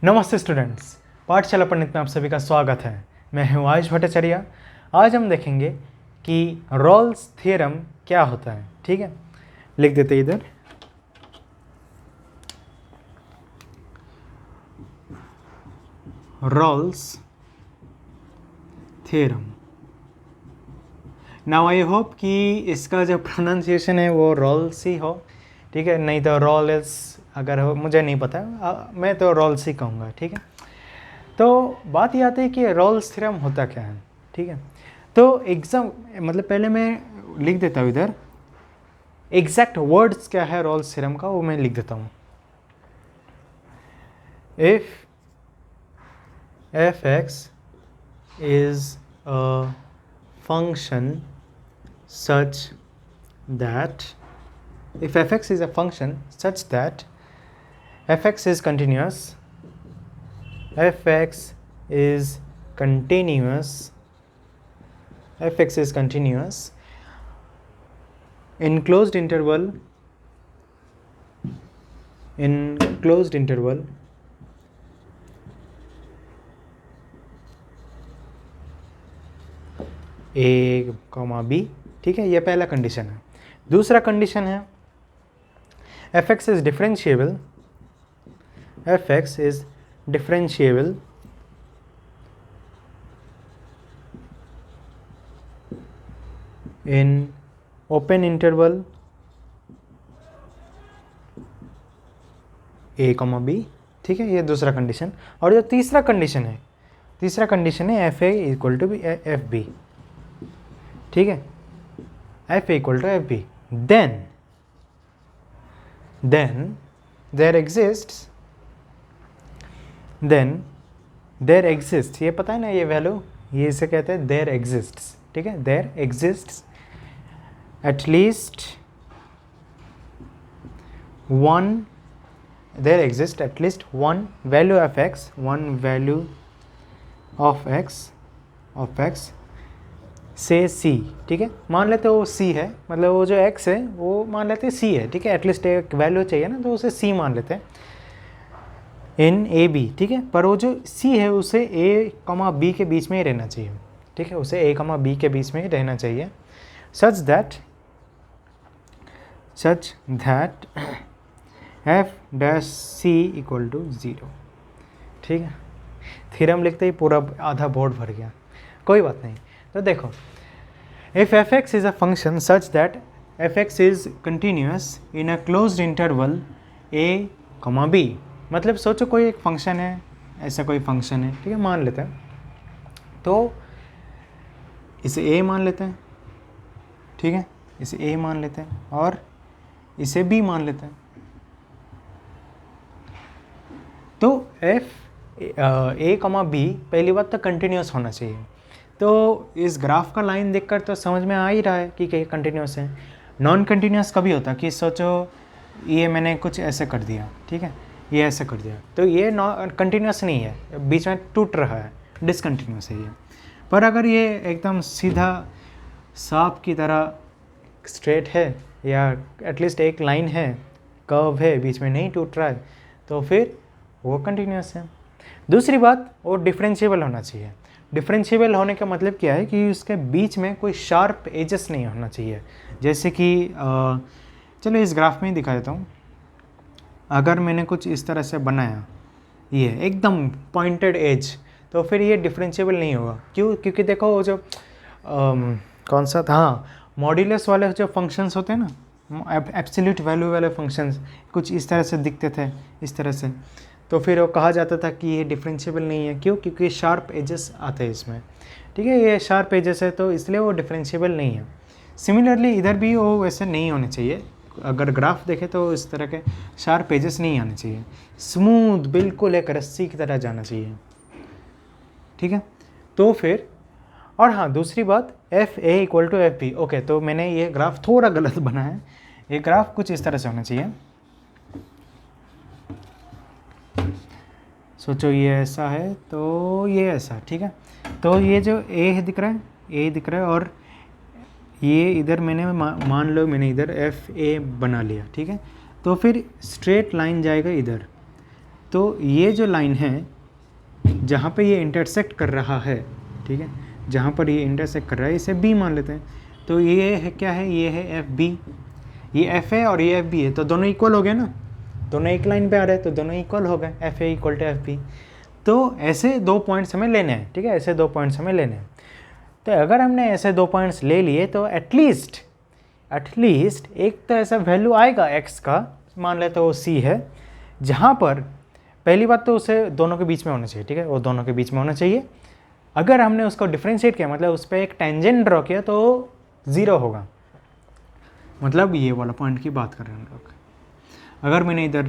नमस्ते स्टूडेंट्स, पाठशाला पंडित में आप सभी का स्वागत है। मैं हूं आयुष भट्टाचार्य। आज हम देखेंगे कि रॉल्स थ्योरम क्या होता है। ठीक है, लिख देते इधर। Rolle's theorem. Now I hope कि इसका जो प्रोनाउंसिएशन है वो रॉल्स ही हो। ठीक है, नहीं तो रॉल्स अगर हो, मुझे नहीं पता, मैं तो रॉल्स ही कहूँगा। ठीक है, तो बात ये आती है कि रॉल्स थ्योरम होता क्या है। ठीक है, तो एग्जाम मतलब पहले मैं लिख देता हूँ इधर एग्जैक्ट वर्ड्स क्या है रॉल्स थ्योरम का, वो मैं लिख देता हूँ। If F X is a function such that if fx is a function such that fx is continuous fx is continuous fx is continuous in closed interval a comma b। ठीक है, ये पहला कंडीशन है। दूसरा condition है fx is differentiable in open interval a comma b। ठीक है, ये दूसरा कंडीशन। और जो तीसरा कंडीशन है fa equal to F B. ठीक है, f equal to fb, then there exists ये पता है ना, ये वैल्यू, ये इसे कहते हैं there exists। ठीक है, there exists at least one value of x से c। ठीक है, मान लेते वो c है, मतलब वो जो x है वो मान लेते c है। ठीक है, एटलीस्ट एक वैल्यू चाहिए ना, तो उसे c मान लेते हैं इन ए बी। ठीक है, पर वो जो c है उसे a, b के बीच में ही रहना चाहिए। ठीक है, उसे a, b के बीच में ही रहना चाहिए such that f dash c equal to 0। ठीक है, थ्योरम लिखते ही पूरा आधा बोर्ड भर गया, कोई बात नहीं। तो देखो, if fx is a function such that fx is continuous in a closed interval a, b। मतलब सोचो कोई एक फंक्शन है, ऐसा कोई फंक्शन है। ठीक है, मान लेते हैं, तो इसे a मान लेते हैं। ठीक है, इसे a मान लेते हैं और इसे b मान लेते हैं। तो a, b पहली बात तो कंटिन्यूस होना चाहिए। तो इस ग्राफ का लाइन देखकर तो समझ में आ ही रहा है कि कंटिन्यूस है। नॉन कंटिन्यूस कभी होता कि सोचो ये मैंने कुछ ऐसे कर दिया। ठीक है, ये ऐसे कर दिया, तो ये नॉन कंटिन्यूस नहीं है, बीच में टूट रहा है, डिसकंटिन्यूस है ये। पर अगर ये एकदम सीधा सांप की तरह स्ट्रेट है, या एटलीस्ट एक लाइन है, कर्व है, बीच में नहीं टूट रहा है, तो फिर वो कंटिन्यूस है। दूसरी बात, वो डिफरेंशिएबल होना चाहिए। डिफरेंशिएबल होने का मतलब क्या है कि उसके बीच में कोई शार्प एजेस नहीं होना चाहिए। जैसे कि चलो इस ग्राफ में ही दिखा देता हूँ। अगर मैंने कुछ इस तरह से बनाया, ये एकदम पॉइंटेड एज, तो फिर ये डिफरेंशिएबल नहीं होगा। क्यों? क्योंकि देखो वो जो कौन सा था, हाँ, मॉड्यूलस वाले जो फंक्शंस होते हैं ना, एब्सोल्यूट वैल्यू वाले फंक्शंस कुछ इस तरह से दिखते थे, इस तरह से, तो फिर वो कहा जाता था कि ये डिफरेंशिएबल नहीं है। क्यों? क्योंकि शार्प एजेस आते हैं इसमें। ठीक है, ये शार्प एजेस है तो इसलिए वो डिफरेंशिएबल नहीं है। सिमिलरली इधर भी वो वैसे नहीं होने चाहिए। अगर ग्राफ देखें तो इस तरह के शार्प एजेस नहीं आने चाहिए, स्मूथ बिल्कुल एक रस्सी की तरह जाना चाहिए। ठीक है, तो फिर, और हाँ, दूसरी बात, F A equal to F B. Okay, तो मैंने ये ग्राफ थोड़ा गलत बना है। ये ग्राफ कुछ इस तरह से होना चाहिए। सोचो ये ऐसा है तो ये ऐसा। ठीक है, तो ये जो ए है दिख रहा है, ए दिख रहा है, और ये इधर मैंने मान लो मैंने इधर एफ ए बना लिया। ठीक है, तो फिर स्ट्रेट लाइन जाएगा इधर, तो ये जो लाइन है जहाँ पे ये इंटरसेक्ट कर रहा है, ठीक है, जहाँ पर ये इंटरसेक्ट कर रहा है इसे बी मान लेते हैं। तो ये है क्या है, ये है एफ बी, ये एफ है और ये एफ बी है, तो दोनों इक्वल हो गए ना, दोनों एक लाइन पे आ रहे हैं तो दोनों इक्वल हो गए, F A equal to F B. तो ऐसे 2 पॉइंट्स हमें लेने हैं, ठीक है, ऐसे 2 पॉइंट्स हमें लेने हैं। तो अगर हमने ऐसे 2 पॉइंट्स ले लिए तो एटलीस्ट एक तो ऐसा वैल्यू आएगा x का, मान लेते हो c है, जहाँ पर पहली बात तो उसे दोनों के बीच में होना चाहिए, ठीक है, वो दोनों के बीच में होना चाहिए। अगर हमने उसको डिफ्रेंशिएट किया, मतलब उस पर एक टेंजेंट ड्रॉ किया तो 0 होगा, मतलब ये वाला पॉइंट की बात कर रहे हैं हम लोग। अगर मैंने इधर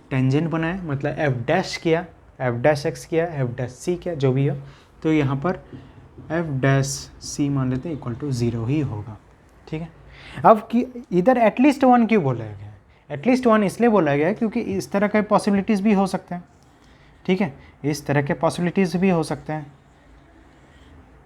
टेंजेंट बनाया, मतलब एफ डैश किया, एफ डैश एक्स किया, एफ डैश सी किया, जो भी हो, तो यहाँ पर एफ डैश सी मान लेते हैं इक्वल टू 0 ही होगा, ठीक है। अब कि इधर एटलीस्ट 1 क्यों बोला गया है? एटलीस्ट 1 इसलिए बोला गया है क्योंकि इस तरह के पॉसिबिलिटीज़ भी हो सकते हैं, ठीक है, इस तरह के पॉसिबिलिटीज़ भी हो सकते हैं,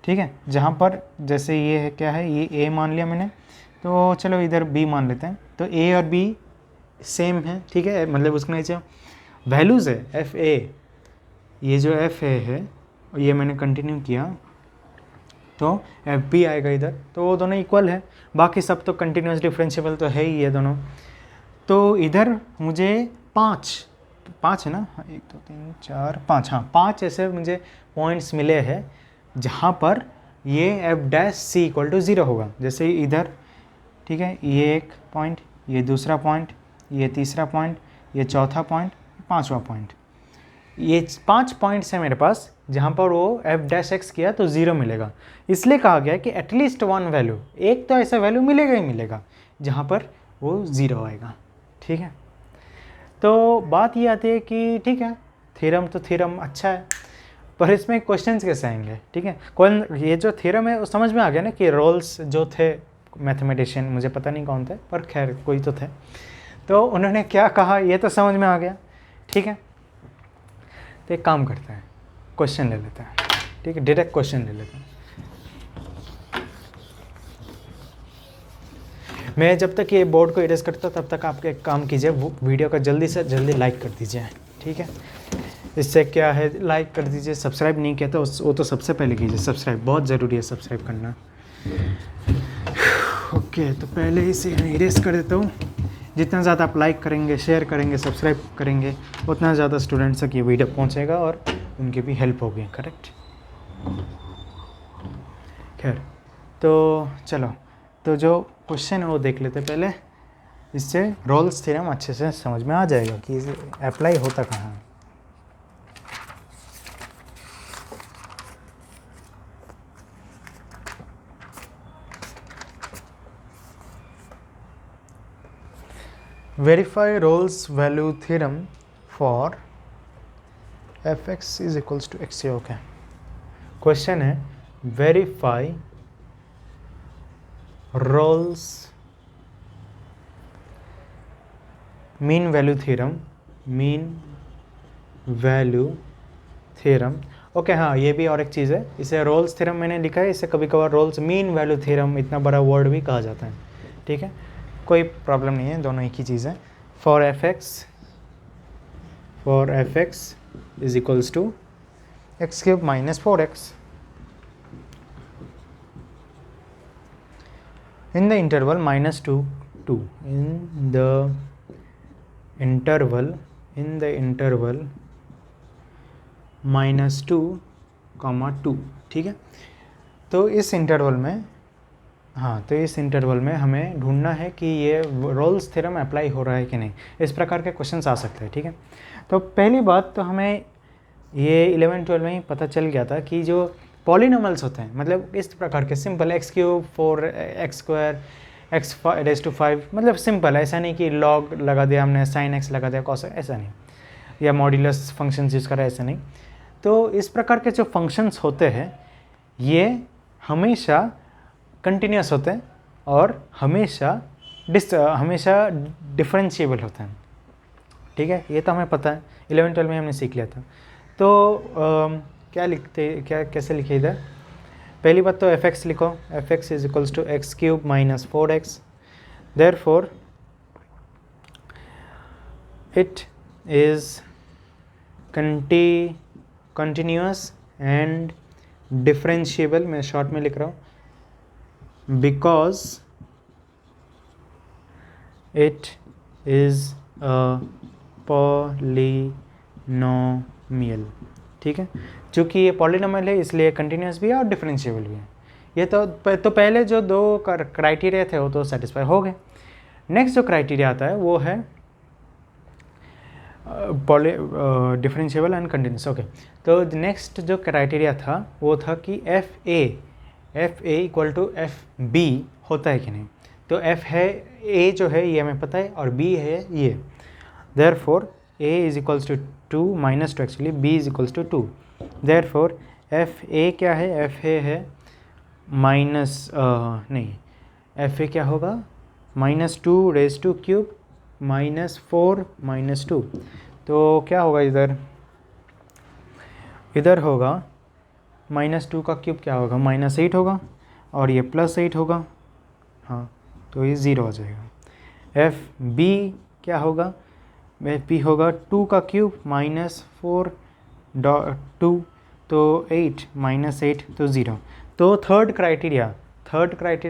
ठीक है, जहाँ पर जैसे ये है, क्या है, ये ए मान लिया मैंने, तो चलो इधर बी मान लेते हैं। तो ए और बी सेम है, ठीक है, मतलब उसके नीचे वैल्यूज़ है एफ ए, ये जो एफ ए है ये मैंने कंटिन्यू किया तो एफ बी आएगा इधर, तो वो दोनों इक्वल है, बाकी सब तो कंटिन्यूस डिफरेंशिएबल तो है ही ये दोनों। तो इधर मुझे 5 है ना, 1 2 3 4 5, हाँ 5 ऐसे मुझे पॉइंट्स मिले हैं जहाँ पर ये F dash C equal to 0 होगा। जैसे इधर, ठीक है, ये एक पॉइंट, ये दूसरा पॉइंट, ये तीसरा पॉइंट, ये चौथा पॉइंट, 5वां पॉइंट, ये 5 पॉइंट्स हैं मेरे पास जहाँ पर वो एफ डैश एक्स किया तो 0 मिलेगा। इसलिए कहा गया कि एटलीस्ट 1 वैल्यू, एक तो ऐसा वैल्यू मिलेगा ही मिलेगा जहाँ पर वो 0 आएगा, ठीक है। तो बात ये आती है कि ठीक है, थ्योरम तो थ्योरम अच्छा है, पर इसमें क्वेश्चंस कैसे आएंगे, ठीक है। कौन, ये जो थ्योरम है वो समझ में आ गया ना कि रोल्स जो थे मैथमेटिशियन, मुझे पता नहीं कौन थे पर खैर कोई तो थे, तो उन्होंने क्या कहा ये तो समझ में आ गया, ठीक है। तो एक काम करते हैं, क्वेश्चन ले लेते हैं, ठीक है, डायरेक्ट क्वेश्चन ले लेते हैं। मैं जब तक ये बोर्ड को इरेज करता तब तक आप एक काम कीजिए, वीडियो का जल्दी से जल्दी लाइक कर दीजिए, ठीक है। इससे क्या है, लाइक कर दीजिए, सब्सक्राइब नहीं किया तो वो तो सबसे पहले कीजिए, सब्सक्राइब बहुत ज़रूरी है, सब्सक्राइब करना। ओके, तो पहले ही से इरेज कर देता हूँ। जितना ज़्यादा आप लाइक करेंगे, शेयर करेंगे, सब्सक्राइब करेंगे, उतना ज़्यादा स्टूडेंट्स तक ये वीडियो पहुँचेगा और उनकी भी हेल्प होगी, करेक्ट। खैर, तो चलो, तो जो क्वेश्चन है वो देख लेते पहले, इससे रोल्स थ्योरम अच्छे से समझ में आ जाएगा कि इसे अप्लाई होता कहाँ है। Verify Rolle's value theorem for fx is equals to x। Okay, question है verify Rolle's mean value theorem. ओके, हाँ, ये भी और एक चीज़ है, इसे रोल्स थ्योरम मैंने लिखा है, इसे कभी कभार रोल्स मीन वैल्यू थ्योरम, इतना बड़ा वर्ड भी कहा जाता है, ठीक है, कोई प्रॉब्लम नहीं है, दोनों एक ही चीज़ है। For F X is equals to X cube minus 4x in the interval -2 2 in the interval -2, 2, ठीक है। तो इस इंटरवल में, हाँ, तो इस इंटरवल में हमें ढूंढना है कि ये रोल्स थ्योरम अप्लाई हो रहा है कि नहीं। इस प्रकार के क्वेश्चंस आ सकते हैं, ठीक है। तो पहली बात तो हमें ये 11-12 में ही पता चल गया था कि जो पॉलिनोमल्स होते हैं, मतलब इस प्रकार के सिंपल x³ 4x² x⁵, मतलब सिंपल, ऐसा नहीं कि लॉग लगा दिया हमने, sin x लगा दिया, cos, ऐसा नहीं, या मॉड्यूलस फंक्शंस यूज़ करा, ऐसा नहीं। तो इस प्रकार के जो फंक्शंस होते हैं ये हमेशा कंटिन्यूस होते हैं और हमेशा डिफरेंशिएबल होते हैं, ठीक है, ये तो हमें पता है, 11-12 में हमने सीख लिया था। तो कैसे लिखे इधर, पहली बात तो एफ एक्स लिखो, F X is equals to x³ minus 4x, therefore it is continuous and differentiable, मैं शॉर्ट में लिख रहा हूँ, because it is a polynomial. ठीक है, चूँकि ये पॉलिनोमियल है इसलिए कंटिन्यूअस भी है और डिफरेंशिएबल भी है। ये तो पहले जो दो क्राइटेरिया थे वो तो सेटिस्फाई हो गए। नेक्स्ट जो क्राइटेरिया आता है वो है डिफरेंशिएबल एंड कंटिन्यूस। ओके, तो नेक्स्ट जो क्राइटेरिया था वो था कि F A equal to F B होता है कि नहीं। तो एफ है, ए जो है ये हमें पता है और बी है ये, therefore A is equals to 2 minus 2, actually B is equals to 2, therefore F A क्या है, एफ ए है माइनस नहीं, एफ ए क्या होगा, -2 रेज टू क्यूब -4 -2, तो क्या होगा इधर होगा -2 का क्यूब क्या होगा, -8 होगा और ये +8 होगा, हाँ तो ये 0 हो जाएगा। एफ बी क्या होगा, एफ बी होगा 2 का क्यूब -4 2, तो 8 -8 तो 0। तो थर्ड क्राइटेरिया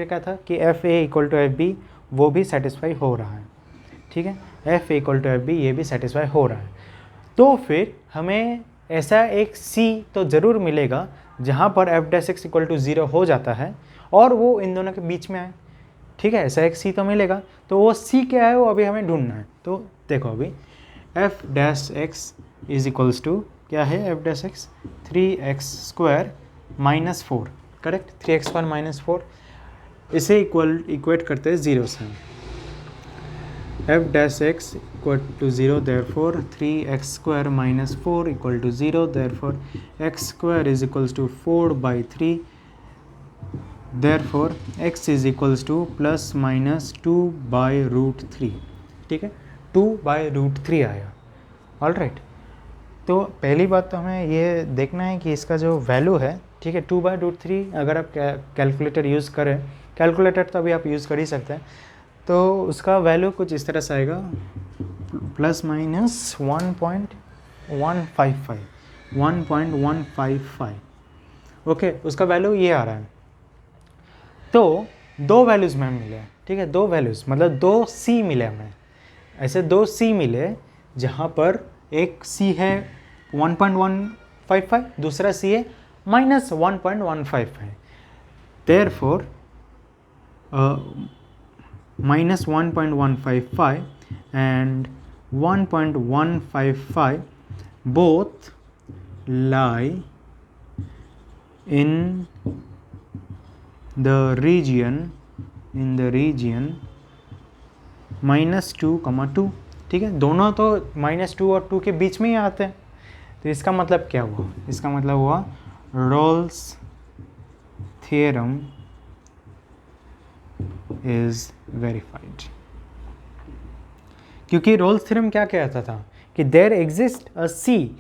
क्या था कि F A equal to F B, वो भी सेटिस्फाई हो रहा है। ठीक है, F A equal to F B ये भी सेटिस्फाई हो रहा है। तो फिर हमें ऐसा एक सी तो ज़रूर मिलेगा जहाँ पर F dash X equal to 0 हो जाता है और वो इन दोनों के बीच में आए। ठीक है, ऐसा एक सी तो मिलेगा। तो वो सी क्या है वो अभी हमें ढूंढना है। तो देखो अभी F dash X is equals to क्या है, F dash x 3x² -4, correct, 3x² -4, इसे इक्वेट करते हैं 0 से। F dash X equal to 0, therefore 3x² -4 equal to 0, therefore x² is equals to 4/3, therefore x is equals to ±2/√3। ठीक है, 2/√3 आया। Alright, तो पहली बात तो हमें ये देखना है कि इसका जो वैल्यू है, ठीक है, 2/√3, अगर आप कैलकुलेटर यूज़ करें, कैलकुलेटर तो अभी आप यूज़ कर ही सकते हैं, तो उसका वैल्यू कुछ इस तरह से आएगा ±1.155। ओके, उसका वैल्यू ये आ रहा है। तो दो वैल्यूज़ में मिले, ठीक है, दो वैल्यूज़ मतलब 2 सी मिले हमें, ऐसे 2 सी मिले जहाँ पर एक सी है 1.155, दूसरा सी है -1.155, therefore -1.155 and 1.155 both lie in the region -2, 2। ठीक है, दोनों तो -2 और 2 के बीच में ही आते हैं। तो इसका मतलब क्या हुआ, इसका मतलब हुआ रोल्स थ्योरम इज वेरीफाइड। क्योंकि रोल्स थ्योरम क्या कहता था कि there exist a C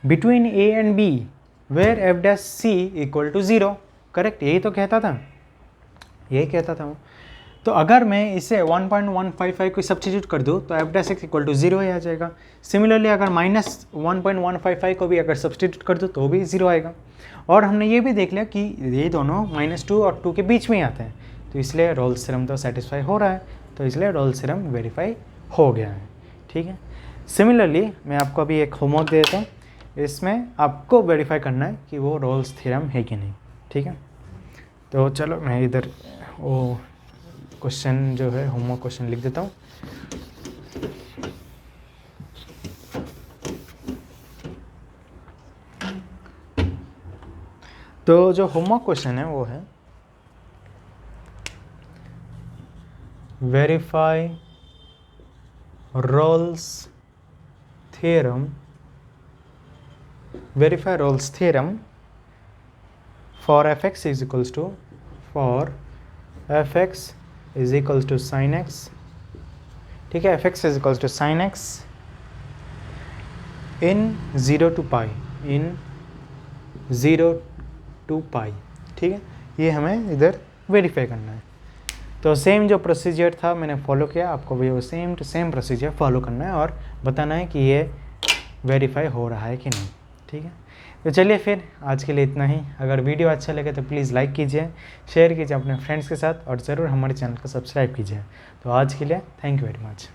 between A and B where F dash C equal to 0, correct, यही तो कहता था, यही कहता था वो। तो अगर मैं इसे 1.155 को सब्स्टिट्यूट कर दूँ तो F dash X equal to 0 ही आ जाएगा। सिमिलरली अगर -1.155 को भी अगर सब्स्टिट्यूट कर दूँ तो भी 0 आएगा। और हमने ये भी देख लिया कि ये दोनों -2 और 2 के बीच में ही आते हैं, तो इसलिए रोल्स थ्योरम तो सेटिस्फाई हो रहा है, तो इसलिए रोल्स थ्योरम वेरीफाई हो गया है। ठीक है, सिमिलरली मैं आपको अभी एक होमवर्क दे देता हूँ, इसमें आपको वेरीफाई करना है कि वो रोल्स थ्योरम है कि नहीं। ठीक है, तो चलो मैं इधर वो क्वेश्चन जो है होमवर्क क्वेश्चन लिख देता हूँ। तो जो होमवर्क क्वेश्चन है वो है verify Rolle's theorem for fx is equals to sin x। ठीक है, fx is equals to sin x in 0 to pi, ठीक है, ये हमें इधर वेरीफाई करना है। तो सेम जो प्रोसीजर था मैंने फॉलो किया, आपको भी वो same to same procedure follow करना है और बताना है कि ये वेरीफाई हो रहा है कि नहीं। ठीक है, तो चलिए फिर आज के लिए इतना ही। अगर वीडियो अच्छा लगे तो प्लीज़ लाइक कीजिए, शेयर कीजिए अपने फ्रेंड्स के साथ और ज़रूर हमारे चैनल को सब्सक्राइब कीजिए। तो आज के लिए थैंक यू वेरी मच।